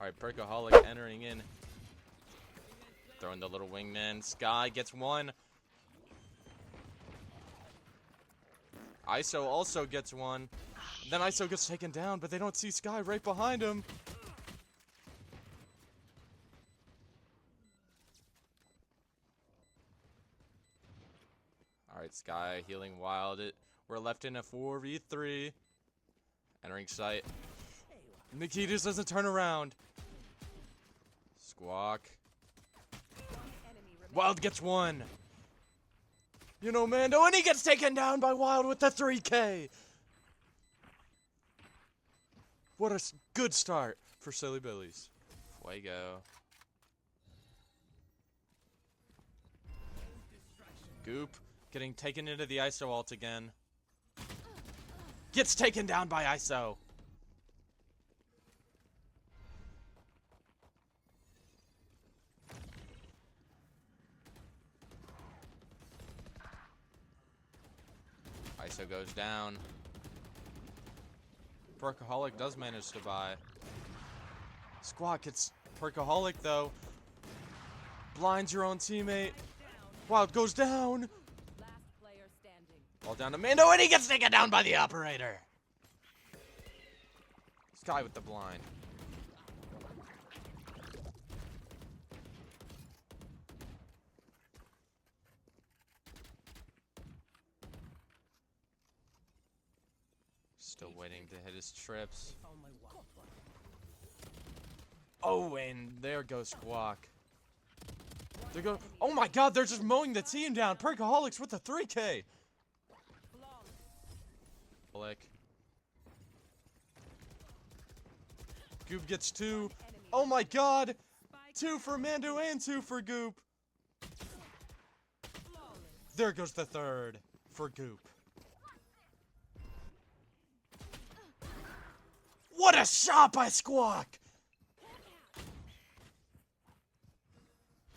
Alright, Perkaholic entering in. Throwing the little wingman. Sky gets one. ISO also gets one. Then ISO gets taken down, but they don't see Sky right behind him. Alright, Sky healing wild. We're left in a 4v3. Entering site. Nikitas doesn't turn around. Squawk. Wild gets one. You know, Mando, and he gets taken down by Wild with the 3K. What a good start for Silly Billies. Fuego. Goop getting taken into the ISO ult again. Gets taken down by ISO. ISO goes down. Perkaholic does manage to buy. Squawk gets Perkaholic though. Blinds your own teammate. Wild goes down. Ball down to Mando, and he gets taken down by the operator. Sky with the blind. Still waiting to hit his trips. Oh, and there goes Squawk. There go. Oh my God, they're just mowing the team down. Perkaholics with the 3K. Flick. Goop gets two. Oh my God. Two for Mando and two for Goop. There goes the third for Goop. What a shot by Squawk!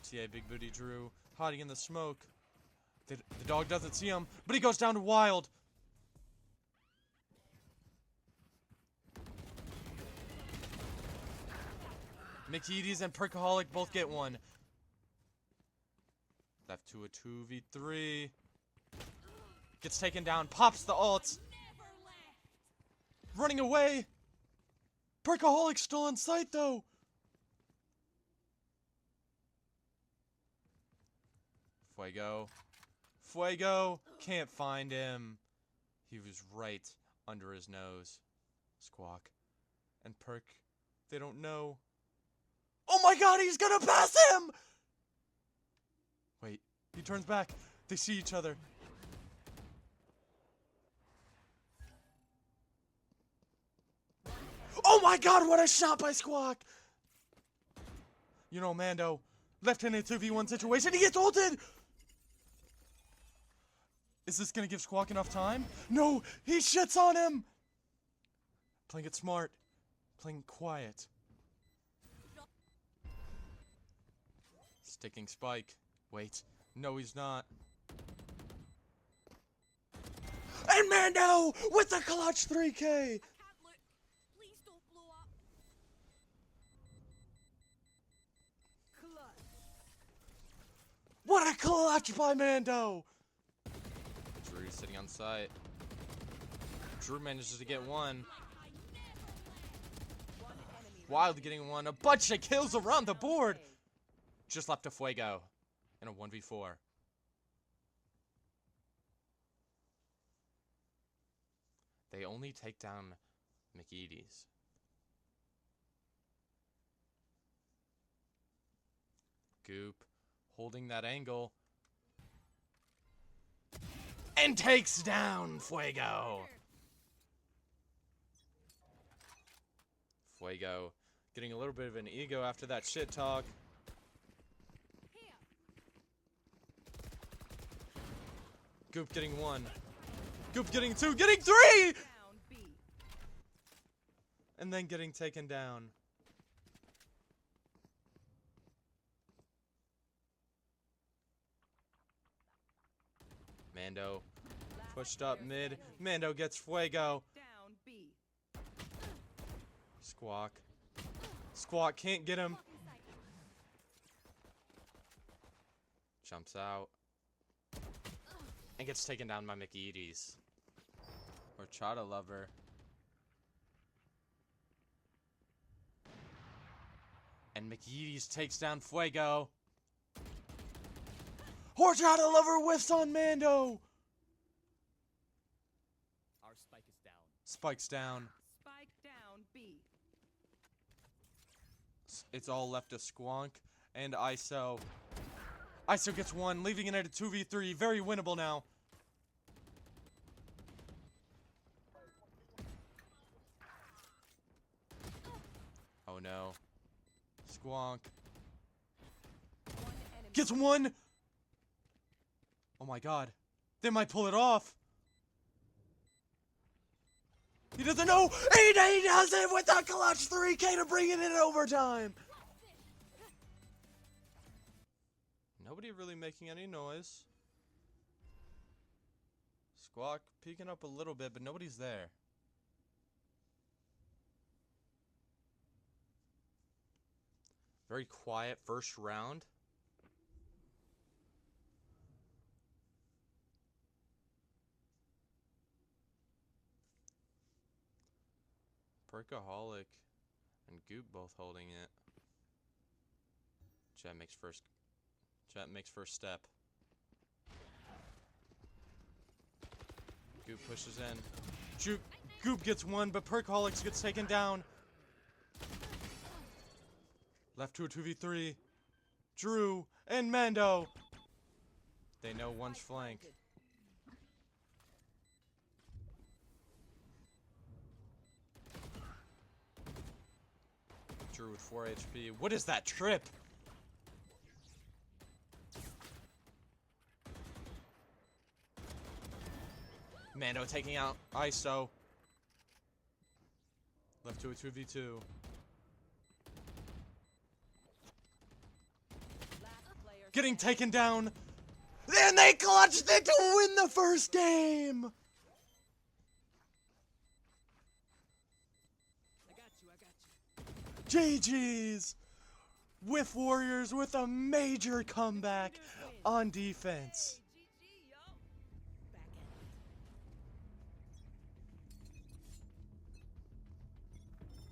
TA Big Booty Drew hiding in the smoke. The dog doesn't see him, but he goes down to Wild. Mickey's and Perkaholic both get one. Left to a 2v3. Gets taken down, pops the ult. Running away. Perkaholic's still on site though. Fuego. Fuego. Can't find him. He was right under his nose. Squawk. And Perk. They don't know. Oh my God, he's gonna pass him! Wait. He turns back. They see each other. Oh my God, what a shot by Squawk! You know, Mando, left-handed 2v1 situation, he gets ulted! Is this gonna give Squawk enough time? No, he shits on him! Playing it smart, playing quiet. Sticking Spike. Wait, no he's not. And Mando with the clutch 3K! What a clutch by Mando! Drew sitting on site. Drew manages to get one. Wild getting one. A bunch of kills around the board. Just left to Fuego in a 1v4. They only take down McEady's. Goop holding that angle. And takes down Fuego. Fuego getting a little bit of an ego after that shit talk. Goop getting one. Goop getting two. Getting three! And then getting taken down. Mando pushed up mid. Mando gets Fuego. Squawk Squawk can't get him. Jumps out. And gets taken down by McEady's. Or Chata Lover. And McEady's takes down Fuego. Horchata Lover whiffs on Mando. Our spike is down. Spike's down. Spike down B. It's all left to Squonk and ISO. ISO gets one, leaving it at a 2v3. Very winnable now. Oh no. Squonk. Gets one! Oh my god. They might pull it off. He doesn't know! He does it with a clutch 3K to bring it in overtime! Nobody really making any noise. Squawk peeking up a little bit, but nobody's there. Very quiet first round. Perkaholic and Goop both holding it. Jet makes first step. Goop pushes in. Goop gets one, but Perkaholic gets taken down. Left to a 2v3. Drew and Mando. They know one's flank. Drew with 4 HP. What is that trip? Mando taking out ISO. Left to a 2v2. Getting taken down. And they clutched it to win the first game! GG's! Whiff Warriors with a major comeback on defense.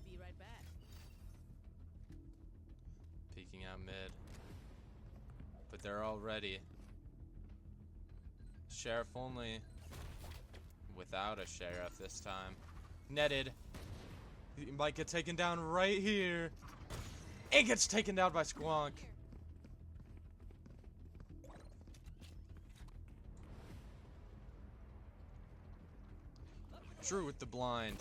Be right back. Peeking out mid. But they're all ready. Sheriff only. Without a sheriff this time. Netted. He might get taken down right here. It gets taken down by Squonk. Drew with the blind.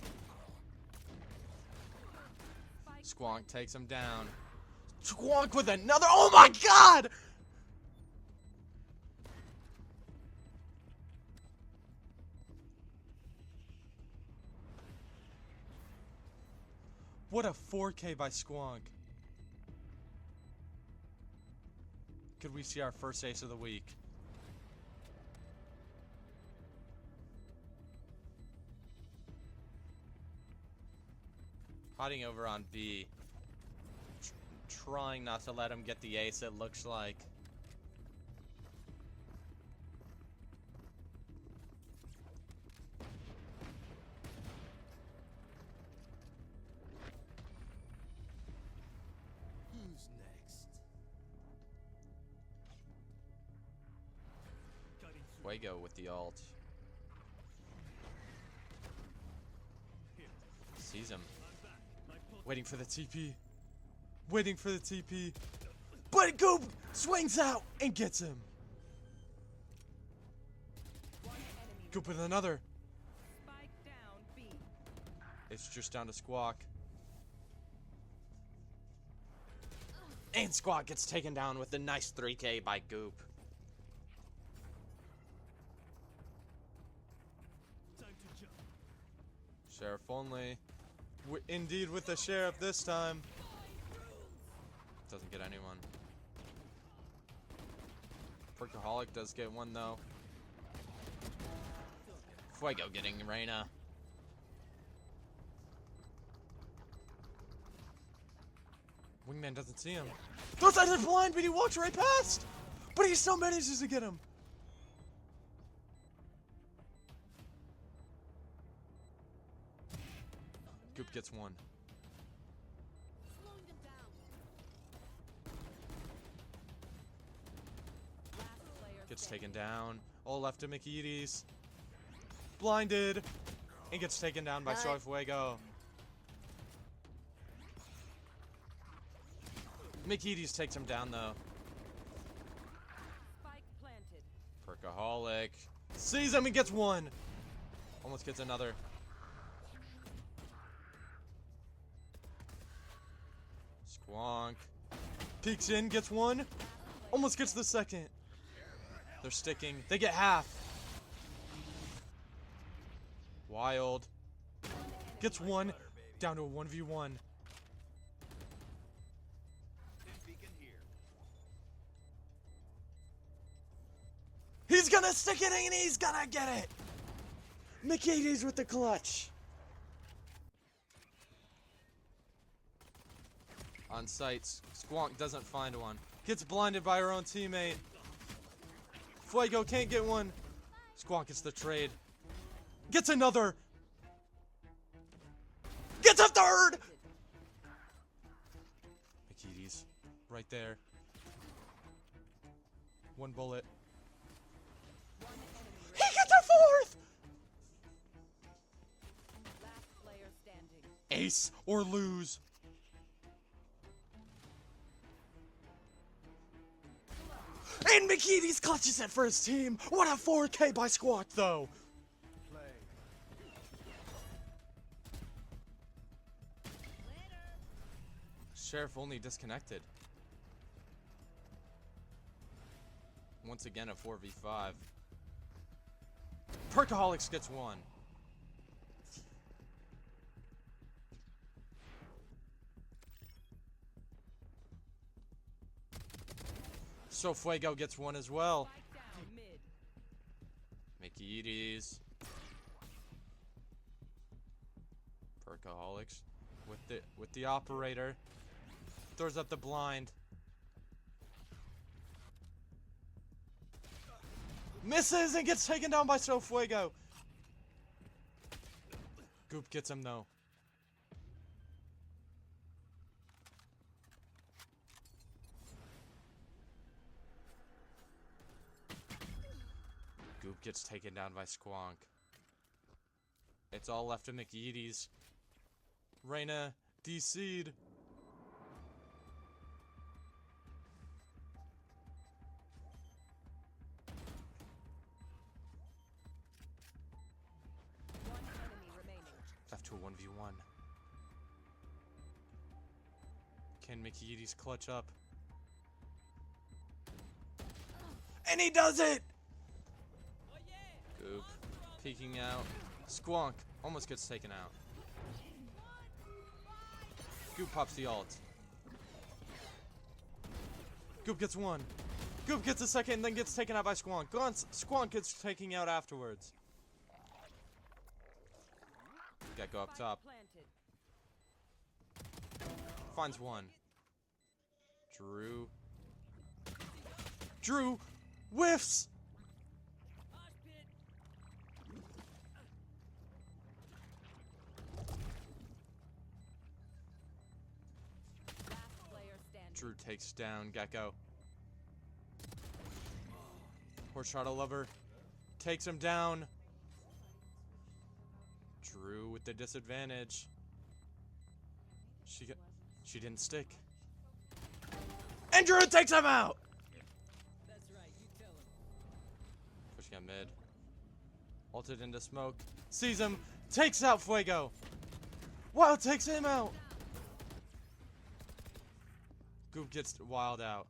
Squonk takes him down. Squonk with another. Oh my god! What a 4K by Squonk. Could we see our first ace of the week? Hiding over on B. Trying not to let him get the ace, it looks like. Who's next? Fuego with the ult. Sees him. Waiting for the TP. Waiting for the TP. But Goop swings out and gets him. Goop with another. Spike down B. It's just down to Squawk. And Squawk gets taken down with a nice 3K by Goop. Sheriff only. Indeed with the Sheriff this time. Doesn't get anyone. Perkaholic does get one though. Fuego getting Reyna. Wingman doesn't see him. Those guys are blind, but he walks right past! But he still manages to get him! Goop gets one. Slowing them down. Last player Gets standing. taken down. All left to Mikides. Blinded! And gets taken down by Fuego. Mikides takes him down though. Spike planted. Perkaholic sees him and gets one. Almost gets another. Squonk peeks in, gets one. Almost gets the second. They're sticking. They get half. Wild gets one. Down to a 1v1. He's gonna stick it and he's gonna get it! Mikides with the clutch. On sights, Squonk doesn't find one. Gets blinded by her own teammate. Fuego can't get one. Squonk gets the trade. Gets another. Gets a third! Mikides, right there. One bullet. He gets a fourth! Last player standing. Ace or lose. And Mikides clutches it for his team. What a 4K by Squawk, though. Sheriff only disconnected. Once again, a 4v5. Perkaholics gets one. So Fuego gets one as well. Spike down mid. Mikides. Perkaholics with the operator. Throws up the blind. Misses and gets taken down by Fuego. Goop gets him though. Goop gets taken down by Squonk. It's all left to Mikides. Reyna DC'd. One enemy remaining. Left to a 1v1. Can Mikides clutch up? And he does it! Goop peeking out. Squonk almost gets taken out. Goop pops the ult. Goop gets one. Goop gets a second and then gets taken out by Squonk. Squonk gets taken out afterwards. Gecko up top. Planted. Finds one. Drew whiffs! Last player standing. Drew takes down Gecko. Horchata Lover takes him down. Drew with the disadvantage. She didn't stick. And Drew takes him out! That's right, you tell him. Pushing on mid. Ulted into smoke. Sees him. Takes out Fuego. Wild takes him out. Goop gets Wild out.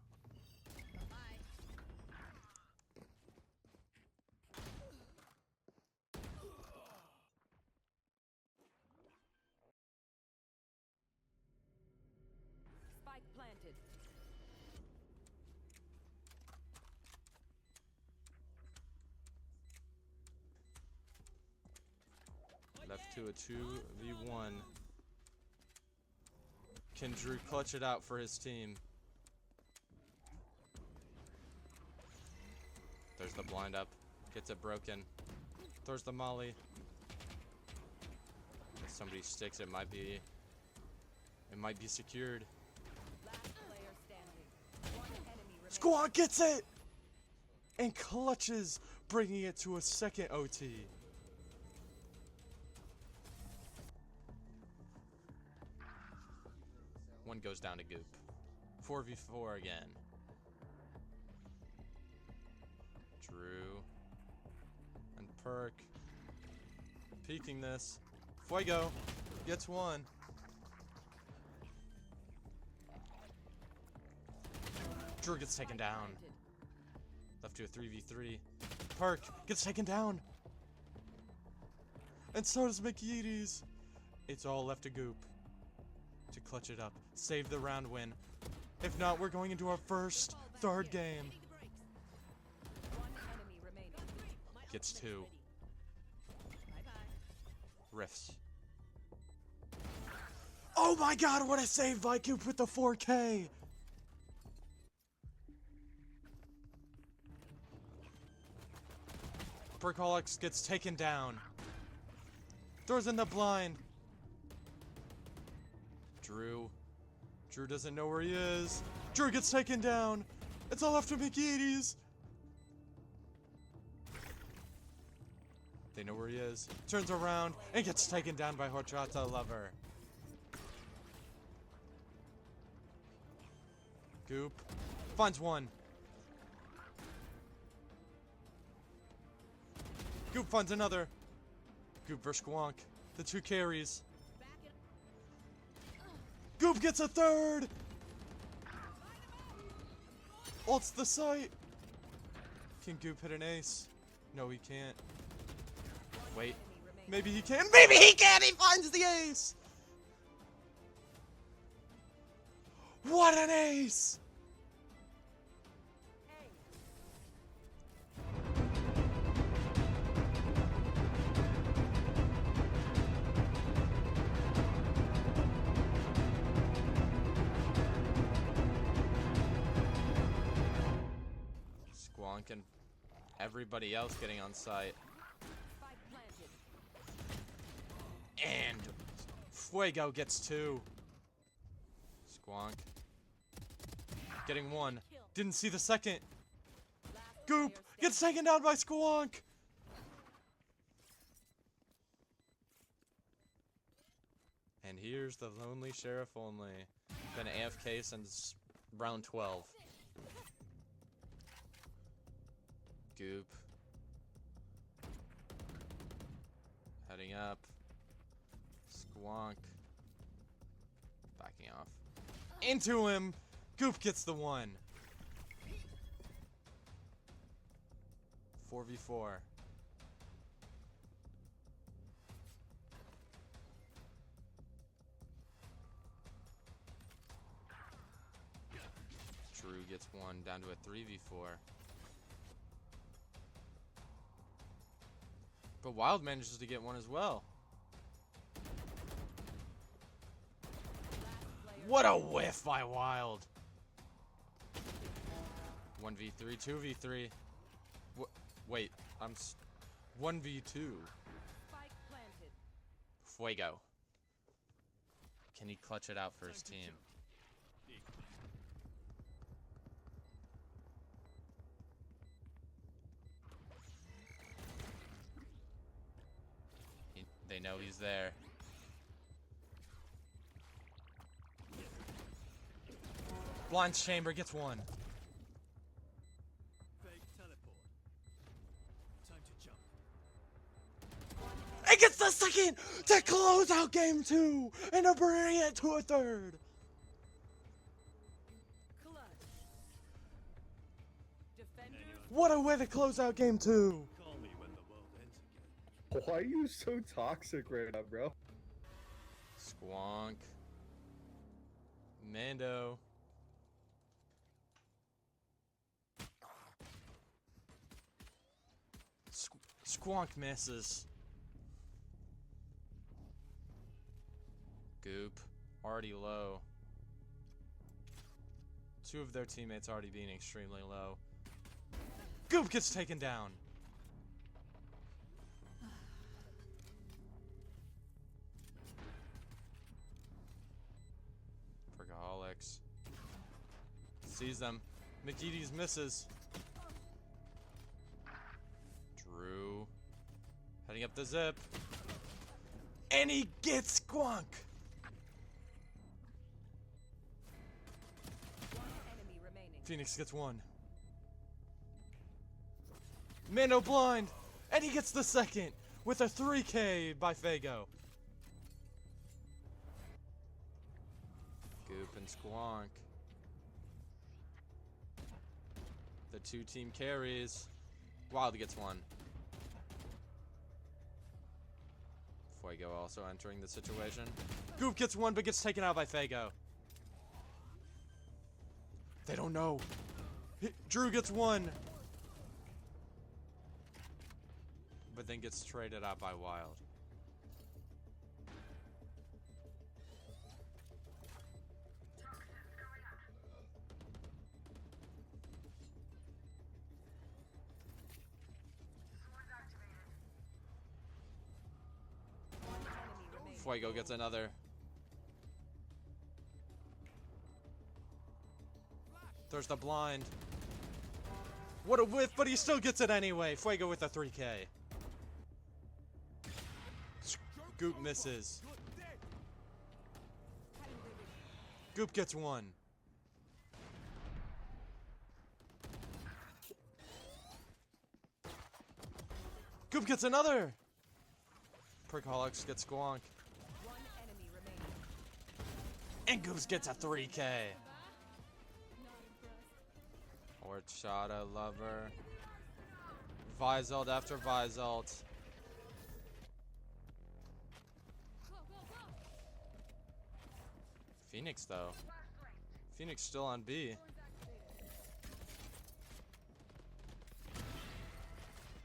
Spike planted. Left to a 2v1. Can Drew clutch it out for his team? There's the blind up. Gets it broken. Throws the molly. If somebody sticks, it might be secured. Last player standing. One enemy remaining. Squawk gets it! And clutches, bringing it to a second OT. One goes down to Goop. 4v4 again. Drew. And Perk. Peeking this. Fuego gets one. Drew gets taken down. Left to a 3v3. Perk gets taken down. And so does McEady's. It's all left to Goop to clutch it up. Save the round win. If not, we're going into our first third game. One enemy remaining. Gets two. Bye-bye. Riffs. Oh my god, what a save by Goop with the 4K! Perkaholics gets taken down. Throws in the blind. Drew. Drew doesn't know where he is. Drew gets taken down. It's all left to McEady's. They know where he is. Turns around and gets taken down by Horchata Lover. Goop finds one. Goop finds another. Goop versus Squonk. The two carries. Goop gets a third! Ults the site! Can Goop hit an ace? No, he can't. Wait. Maybe he can. Maybe he can! He finds the ace! What an ace! Squonk and everybody else getting on site. Spike planted. And Fuego gets two. Squonk getting one. Didn't see the second. Last Goop player gets standing. taken down by Squonk. And here's the lonely sheriff only. Been AFK since round 12. Goop. Heading up. Squonk. Backing off. Into him! Goop gets the one. 4v4. Drew gets one down to a 3v4. But Wild manages to get one as well. What a whiff by Wild. 1v3, 2v3. Wait, 1v2. Spike planted. Fuego. Can he clutch it out for his team? They know he's there. Blind's Chamber gets one. Fake teleport. Time to jump. And gets the second to close out game 2 and to bring it to a third. Clutch. Defenders. What a way to close out game 2. Call me when the world ends again. Why are you so toxic right now, bro? Squonk. Mando. Squonk misses. Goop. Already low. Two of their teammates already being extremely low. Goop gets taken down. Perkaholics. Sees them. McEady's misses. Drew. Heading up the zip. And he gets Squonk. One enemy remaining. Phoenix gets one. Mano blind. And he gets the second with a 3K by Fago. Goop and Squonk. The two team carries. Wild gets one. Fuego also entering the situation. Goop gets one but gets taken out by Fago. They don't know. Drew gets one. But then gets traded out by Wild. One enemy remaining. Fuego gets another. There's the blind. What a whiff, but he still gets it anyway. Fuego with a 3K. Goop misses. Goop gets one. Goop gets another. Perkaholics gets Squonk. One enemy remaining. And Goops gets a 3K. Horchata lover. Visalt after Visalt. Phoenix though. Phoenix still on B.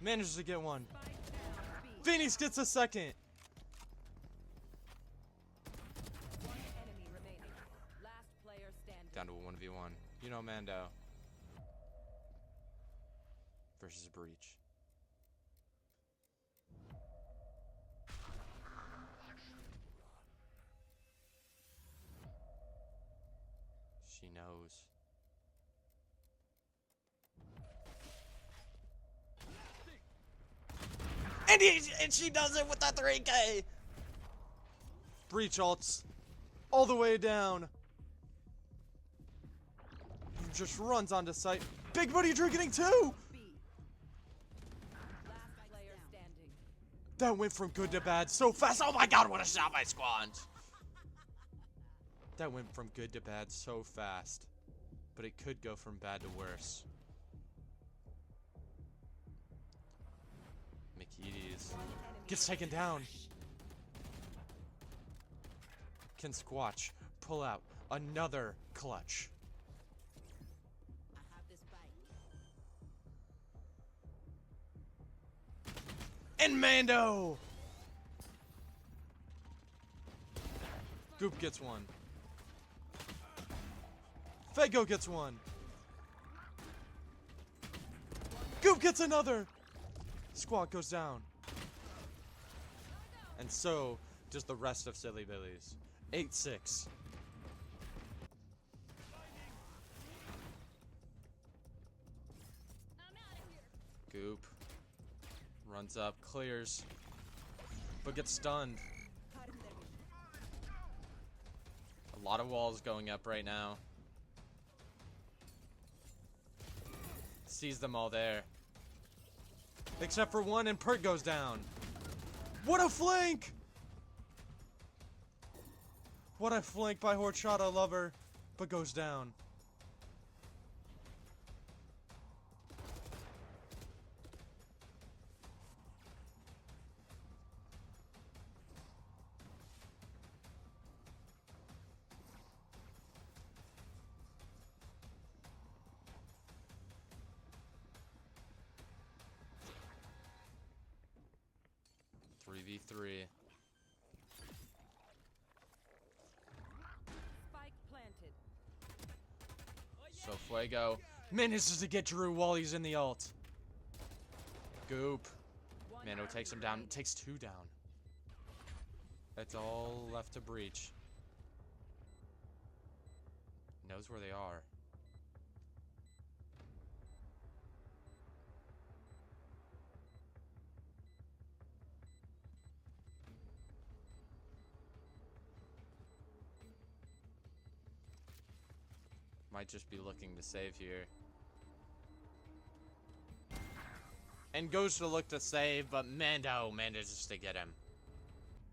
Manages to get one. Spike down B. Phoenix gets a second. One enemy remaining. Last player standing. Down to a 1v1. You know Mando. Versus Breach. She knows. And she does it with the 3K. Breach ults all the way down. He just runs onto site. Big Buddy Drew getting two. B. Last player standing. That went from good to bad so fast. Oh my god, what a shot by Squanch. That went from good to bad so fast. But it could go from bad to worse. McEady's One enemy gets taken down. Can Squatch pull out another clutch? I have this bike. And Mando! Goop gets one. Fago gets one. Goop gets another! Squawk goes down. And so does the rest of Silly Billies. 8-6. Goop runs up, clears, but gets stunned. A lot of walls going up right now. Sees them all there. Except for one, and Pert goes down. What a flank! What a flank by Horchata Lover, but goes down. V3. Spike planted. So Fuego manages to get Drew while he's in the ult. Goop. Mando takes him down. Takes 2 down. That's all left to breach. Knows where they are. Might just be looking to save here. And goes to look to save, but Mando manages to get him.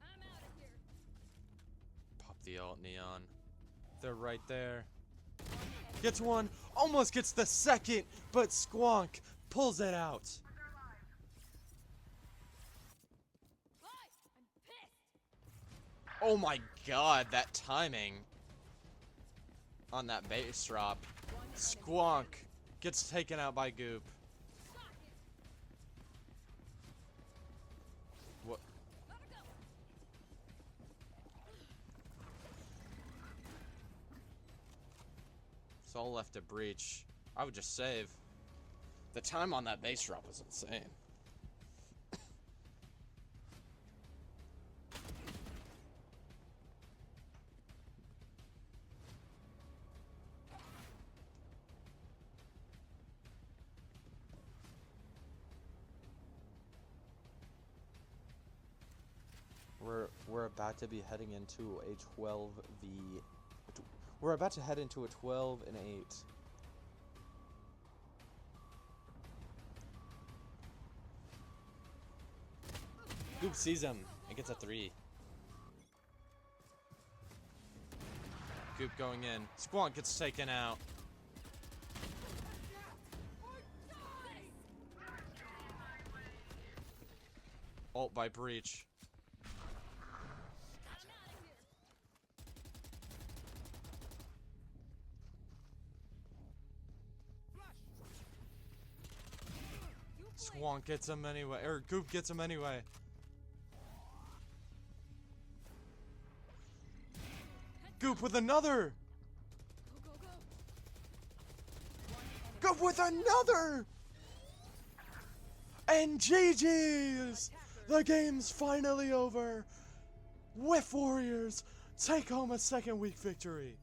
I'm out of here. Pop the ult, Neon. They're right there. Gets one, almost gets the second, but Squonk pulls it out. Bye. I'm pissed. Oh my god, that timing on that base drop. Squonk gets taken out by Goop. What? It's all left to breach. I would just save. The time on that base drop was insane. We're about to be heading into a 12v. We're about to head into a 12 and 8. Goop sees him and gets a 3. Goop going in. Squonk gets taken out. Ult by breach. Squonk gets him anyway, or Goop gets him anyway. Goop with another! Go, go, go. Goop with another! And GG's! The game's finally over! Whiff Warriors take home a second week victory.